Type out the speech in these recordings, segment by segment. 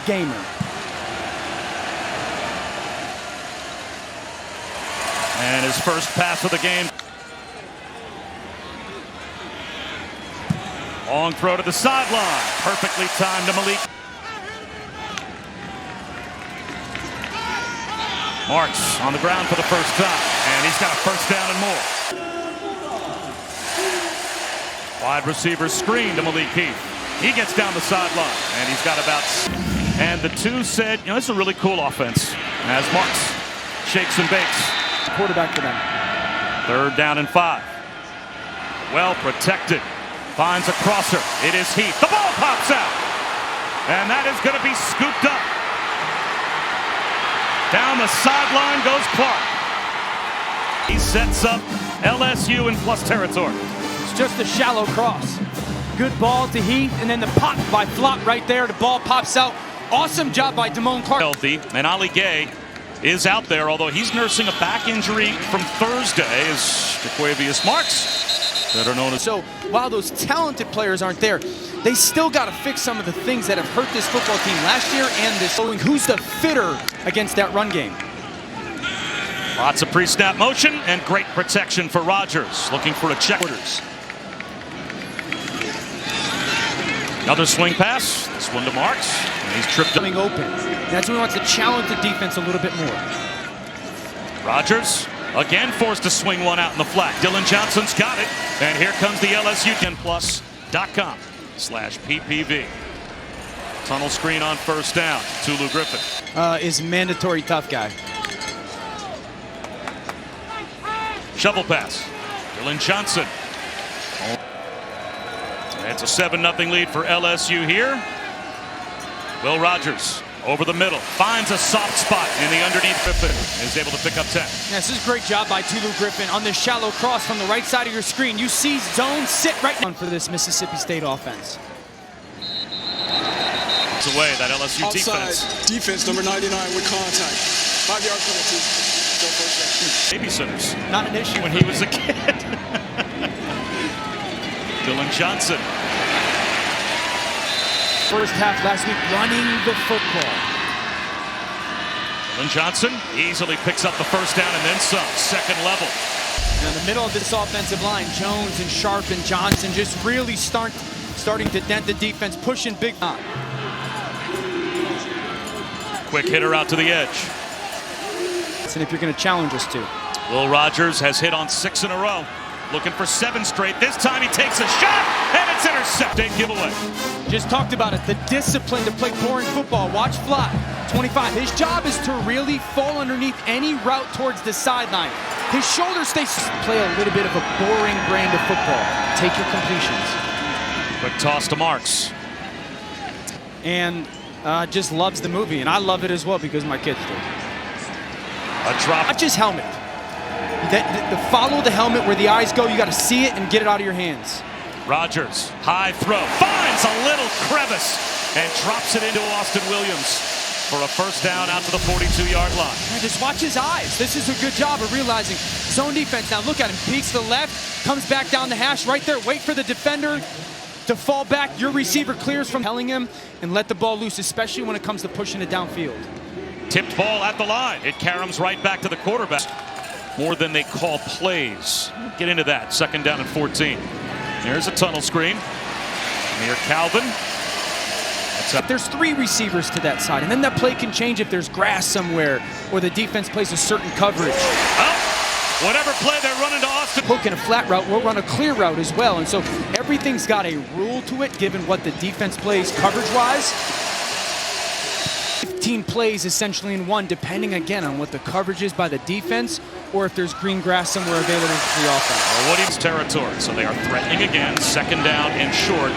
gamer. And his first pass of the game. Long throw to the sideline. Perfectly timed to Malik. Marks on the ground for the first time. And he's got a first down and more. Wide receiver screen to Malik Heath. He gets down the sideline. And he's got about... And the two said, you know, it's a really cool offense. As Marks shakes and bakes. Quarterback for them. 3rd down and 5. Well protected. Finds a crosser. It is Heath. The ball pops out. And that is going to be scooped up. Down the sideline goes Clark. He sets up LSU in plus territory. It's just a shallow cross. Good ball to Heath, and then the pop by Flott right there. The ball pops out. Awesome job by Damone Clark. Healthy, and Ali Gaye is out there, although he's nursing a back injury from Thursday, as LaQuinston Marks, better known as. So while those talented players aren't there, they still got to fix some of the things that have hurt this football team last year and this. Who's the fitter against that run game? Lots of pre-snap motion and great protection for Rodgers, looking for a check. Another swing pass. This one to Marks, and he's tripped up. Coming open. That's when he wants to challenge the defense a little bit more. Rodgers again forced to swing one out in the flat. Dylan Johnson's got it, and here comes the LSU. 10plus.com/PPV. Tunnel screen on first down. Tulu Griffin is mandatory tough guy. Shovel pass. Dylan Johnson. It's a 7-0 lead for LSU here. Will Rodgers over the middle, finds a soft spot in the underneath. Griffin is able to pick up 10. Yeah, this is a great job by Tulu Griffin on this shallow cross from the right side of your screen. You see zone sit right now for this Mississippi State offense. It's away, that LSU outside defense, number 99 with contact. 5-yard penalty. Babysitters. Not an issue when he was a kid. Dylan Johnson. First half last week running the football. Dylan Johnson easily picks up the first down and then some. Second level. Now in the middle of this offensive line, Jones and Sharp and Johnson just really starting to dent the defense, pushing big on. Quick hitter out to the edge. And if you're going to challenge us to. Will Rodgers has hit on 6 in a row. Looking for 7 straight. This time he takes a shot, and it's intercepted. Giveaway. Just talked about it. The discipline to play boring football. Watch Flott, 25. His job is to really fall underneath any route towards the sideline. His shoulders play a little bit of a boring brand of football. Take your completions. Quick toss to Marks. And just loves the movie, and I love it as well because my kids do. A drop. Not just helmet. The follow the helmet where the eyes go. You got to see it and get it out of your hands. Rodgers, high throw, finds a little crevice and drops it into Austin Williams for a first down out to the 42-yard line. And just watch his eyes. This is a good job of realizing zone defense. Now look at him. Peeks to the left, comes back down the hash right there. Wait for the defender to fall back. Your receiver clears from telling him and let the ball loose, especially when it comes to pushing it downfield. Tipped ball at the line. It caroms right back to the quarterback. More than they call plays. Get into that. 2nd down and 14. There's a tunnel screen. Near Calvin. There's 3 receivers to that side, and then that play can change if there's grass somewhere or the defense plays a certain coverage. Oh, whatever play they're running to Austin. Hook in a flat route, we'll run a clear route as well, and so everything's got a rule to it given what the defense plays coverage-wise. 15 plays essentially in one, depending again on what the coverage is by the defense or if there's green grass somewhere available for the offense. Well, Woodie's territory, so they are threatening again. 2nd down and short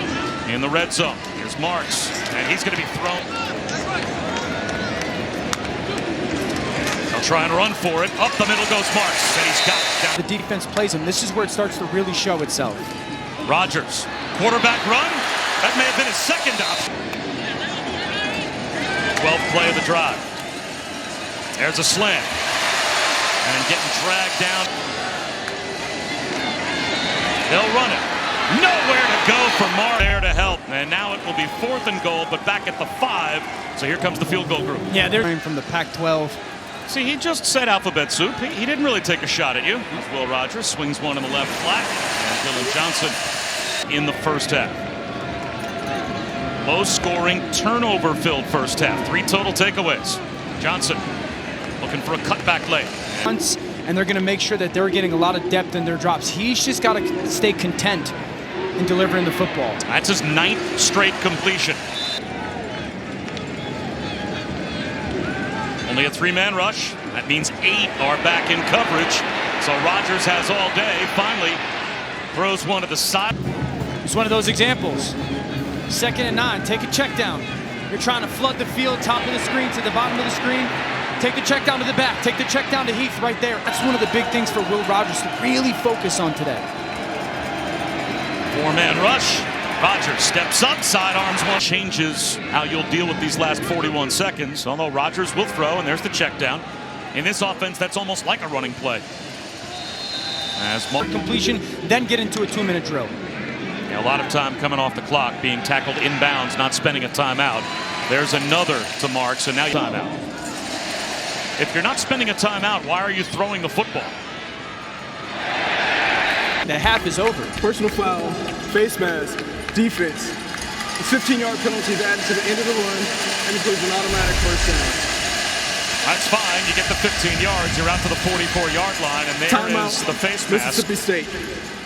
in the red zone. Here's Marks, and he's going to be thrown. They'll try and run for it. Up the middle goes Marks, and he's got it. Down. The defense plays him. This is where it starts to really show itself. Rodgers, quarterback run. That may have been his 2nd option. 12th play of the drive. There's a slant. And getting dragged down. They'll run it. Nowhere to go for Mark there to help. And now it will be 4th and goal, but back at the 5. So here comes the field goal group. Yeah, they're from the Pac-12. See, he just said alphabet soup. He didn't really take a shot at you. Here's Will Rogers, swings one in the left flat. And Dylan Johnson in the first half. Low scoring, turnover filled first half. 3 total takeaways. Johnson looking for a cutback lane. And they're going to make sure that they're getting a lot of depth in their drops. He's just got to stay content in delivering the football. That's his 9th straight completion. Only a 3-man rush. That means 8 are back in coverage. So Rogers has all day. Finally throws one to the side. It's one of those examples. 2nd and 9. Take a check down. You're trying to flood the field, top of the screen to the bottom of the screen. Take the check down to the back. Take the check down to Heath right there. That's one of the big things for Will Rogers to really focus on today. 4-man rush. Rogers steps up, sidearms one. Changes how you'll deal with these last 41 seconds. Although Rogers will throw, and there's the check down. In this offense, that's almost like a running play. As completion, then get into a 2-minute drill. Yeah, a lot of time coming off the clock, being tackled inbounds, not spending a timeout. There's another to mark, so now you timeout. If you're not spending a timeout, why are you throwing the football? The half is over. Personal foul, face mask, defense. The 15-yard penalty is added to the end of the run and includes an automatic first down. That's fine. You get the 15 yards. You're out to the 44-yard line, and there Timeout, is the face mask. Mississippi State.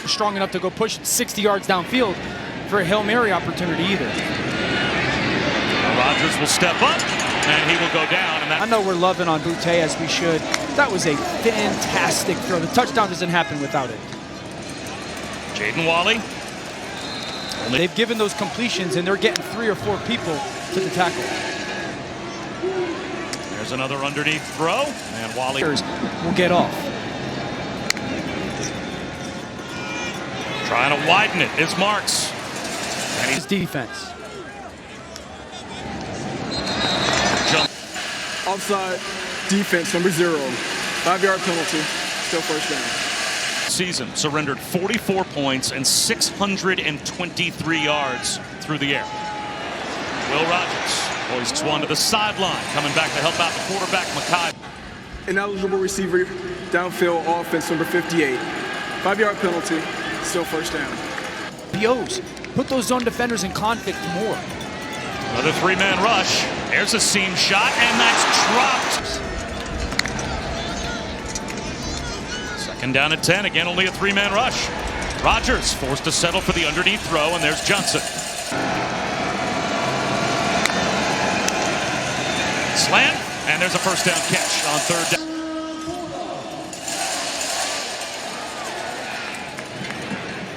Strong enough to go push 60 yards downfield for a Hail Mary opportunity either. Rogers will step up, and he will go down. And I know we're loving on Boutte as we should. That was a fantastic throw. The touchdown doesn't happen without it. Jaden Wally. They've given those completions, and they're getting 3 or 4 people to the tackle. There's another underneath throw, and Wally will get off. Trying to widen it is Marks. And His defense. Jump. Offside, defense, number 0. 5-yard penalty, still first down. Season surrendered 44 points and 623 yards through the air. Will Rogers hoists one to the sideline, coming back to help out the quarterback, Micha. Ineligible receiver, downfield offense, number 58. 5-yard penalty, still first down. POs, put those zone defenders in conflict more. Another 3-man rush. There's a seam shot, and that's dropped. 2nd down at 10. Again, only a 3-man rush. Rogers forced to settle for the underneath throw, and there's Johnson. Slant, and there's a first down catch on 3rd down.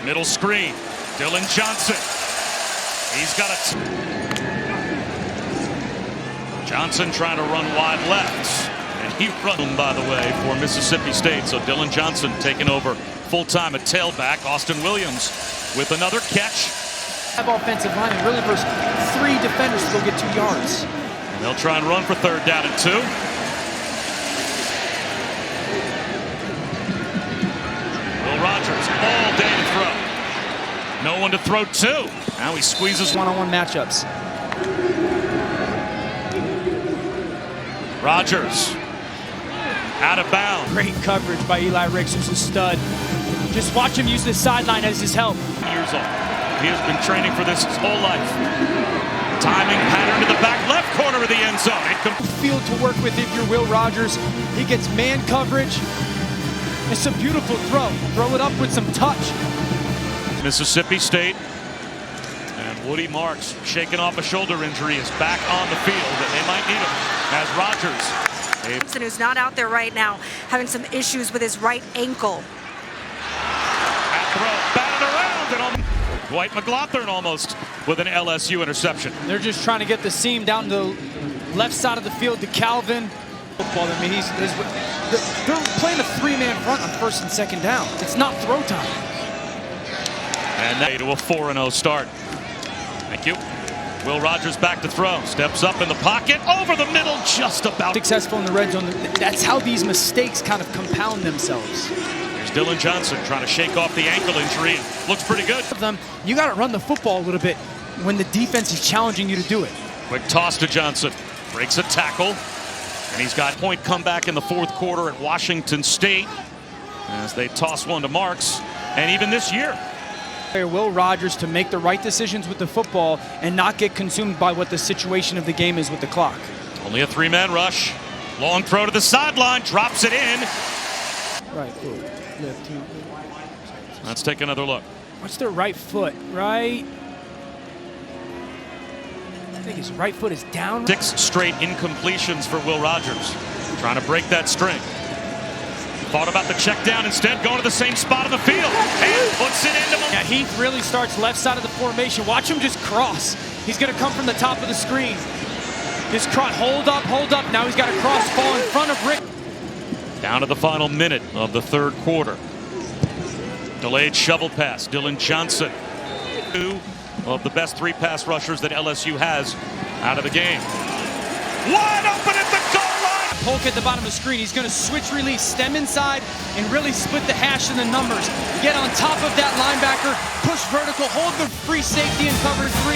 Middle screen, Dylan Johnson. He's got Johnson trying to run wide left. And he runs, by the way, for Mississippi State. So Dylan Johnson taking over full-time at tailback. Austin Williams with another catch. Have offensive line and really versus 3 defenders to go get 2 yards. And they'll try and run for 3rd down and 2. Will Rogers all day to throw. No one to throw to. Now he squeezes one-on-one matchups. Rogers out of bounds. Great coverage by Eli Ricks, who's a stud. Just watch him use the sideline as his help. Years old. He has been training for this his whole life. Timing pattern to the back left corner of the end zone. Field to work with if you're Will Rogers. He gets man coverage. It's a beautiful throw. Throw it up with some touch. Mississippi State. And Woody Marks, shaking off a shoulder injury, is back on the field, and they might need him as Rogers. Johnson, who's not out there right now, having some issues with his right ankle. That throw batted around, and Dwight McLaughlin almost with an LSU interception. They're just trying to get the seam down the left side of the field to Calvin. Football. I mean, they're playing a 3-man front on 1st and 2nd down. It's not throw time. And that to a 4-0 start. Thank you. Will Rogers back to throw. Steps up in the pocket. Over the middle. Just about. Successful in the red zone. That's how these mistakes kind of compound themselves. Here's Dylan Johnson trying to shake off the ankle injury. Looks pretty good. You got to run the football a little bit when the defense is challenging you to do it. Quick toss to Johnson. Breaks a tackle. And he's got point comeback in the fourth quarter at Washington State as they toss one to Marks. And even this year, Will Rogers to make the right decisions with the football and not get consumed by what the situation of the game is with the clock. only a three-man rush. Long throw to the sideline, drops it in. Right foot, left heel. Let's take another look. What's their right foot? Right. I think his right foot is down. 6 straight incompletions for Will Rogers. Trying to break that string. Thought about the check down, instead going to the same spot on the field. And puts it into him. Yeah, Heath really starts left side of the formation. Watch him just cross. He's going to come from the top of the screen. Just hold up. Now he's got a cross ball in front of Rick. Down to the final minute of the third quarter. Delayed shovel pass. Dylan Johnson. 2 of the best 3 pass rushers that LSU has out of the game. Wide open at the goal line. Polk at the bottom of the screen. He's going to switch release, stem inside, and really split the hash in the numbers. Get on top of that linebacker, push vertical, hold the free safety in cover 3.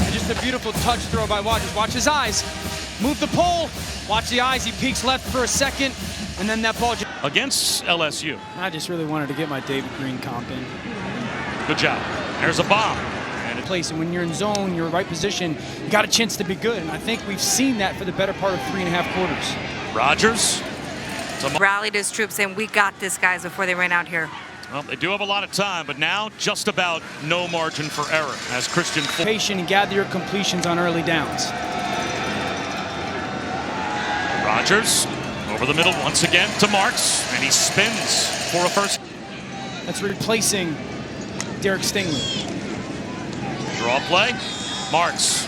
And just a beautiful touch throw by Rogers. Watch his eyes. Move the pole. Watch the eyes. He peeks left for a second, and then that ball. Against LSU. I just really wanted to get my David Green comp in. Good job. There's a bomb. Place, and when you're in zone, your right position, you got a chance to be good, and I think we've seen that for the better part of 3.5 quarters. Rogers Rallied his troops and we got this, guys, before they ran out here. Well, they do have a lot of time, but now just about no margin for error as Christian. Patient and gather your completions on early downs. Rogers over the middle once again to Marks, and he spins for a first. That's replacing Derek Stingley. Draw play. Marks.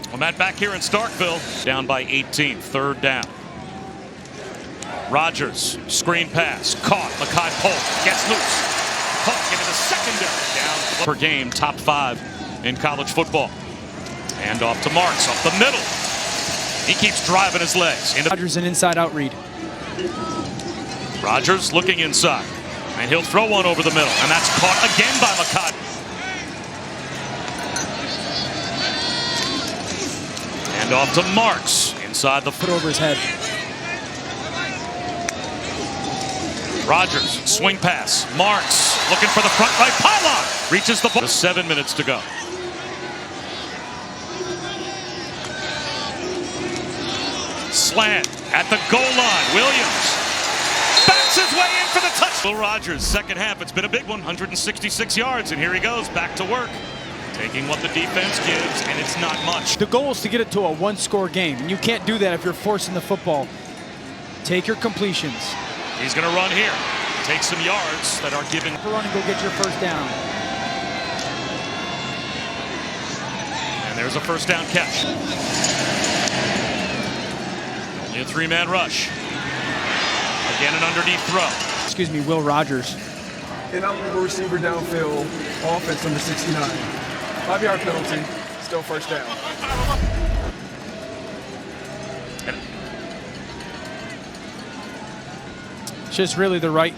Well, Matt, back here in Starkville, down by 18, third down. Rogers, screen pass, caught. Makai Polk gets loose. Polk into the secondary, down per game, top 5 in college football. Hand off to Marks, up the middle. He keeps driving his legs. Rogers an inside-out read. Rogers looking inside, and he'll throw one over the middle, and that's caught again by Makai. And off to Marks inside the foot over his head. Rogers swing pass. Marks looking for the front right pylon. Reaches the ball. 7 minutes to go. Slant at the goal line. Williams backs his way in for the touch. Will Rogers, second half, it's been a big one, 166 yards, and here he goes, back to work. Taking what the defense gives, and it's not much. The goal is to get it to a 1-score game, and you can't do that if you're forcing the football. Take your completions. He's going to run here. Take some yards that are given. Run and go get your first down. And there's a first down catch. Only a 3-man rush. Again, an underneath throw. Excuse me, Will Rogers. Inoperable receiver downfield, offense number 69. 5-yard penalty, still first down. It's just really the right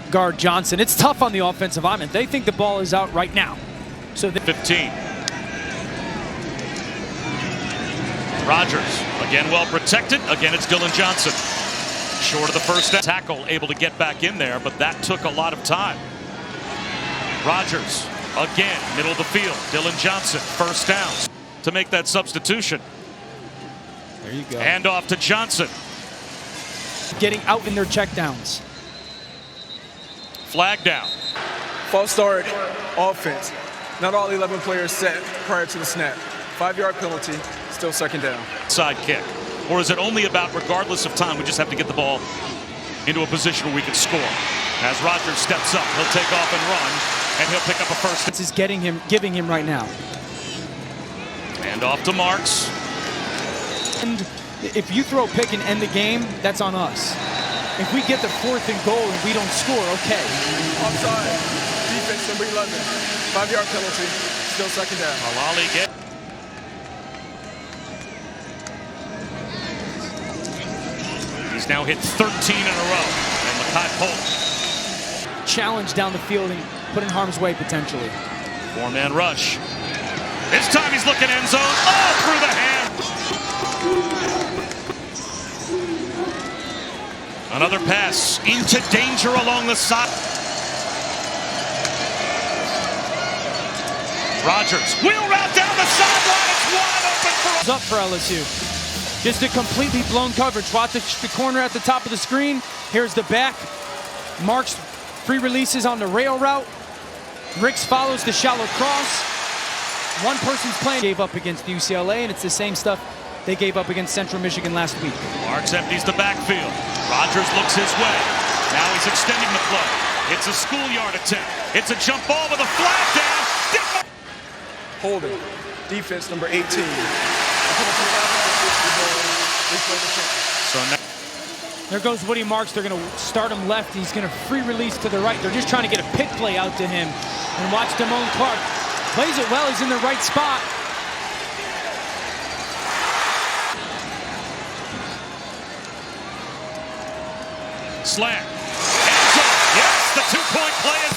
guard, Johnson. It's tough on the offensive lineman. They think the ball is out right now. So 15. Rogers, again well protected. Again, it's Dylan Johnson. Short of the first down. Tackle, able to get back in there, but that took a lot of time. Rogers, again, middle of the field. Dylan Johnson, first down to make that substitution. there you go. Hand off to Johnson. Getting out in their checkdowns. Flag down. False start, offense. Not all 11 players set prior to the snap. 5-yard penalty, still second down. Side kick. Or is it only about, regardless of time, we just have to get the ball into a position where we can score? As Rogers steps up, he'll take off and run, and he'll pick up a first. This is giving him right now. And off to Marks. And if you throw a pick and end the game, that's on us. If we get the 4th and goal and we don't score, okay. Offside, defense number 11. 5-yard penalty, still second down. Halali get. He's now hit 13 in a row. And Holt. Challenge down the field and put in harm's way potentially. Four-man rush. This time he's looking end zone. Oh, through the hand. Another pass into danger along the side. Rodgers, wheel route down the sideline. It's wide open for up for LSU. Just a completely blown coverage. Watch the corner at the top of the screen. Here's the back. Marks free releases on the rail route. Ricks follows the shallow cross. One person's playing gave up against UCLA, and it's the same stuff they gave up against Central Michigan last week. Marks empties the backfield. Rodgers looks his way. Now he's extending the play. It's a schoolyard attempt. It's a jump ball with a flag down. Holding. Defense number 18. So now there goes Woody Marks. They're going to start him left. He's going to free release to the right. They're just trying to get a pick play out to him. And watch Damone Clark. Plays it well. He's in the right spot. Slam. Yes, the two-point play is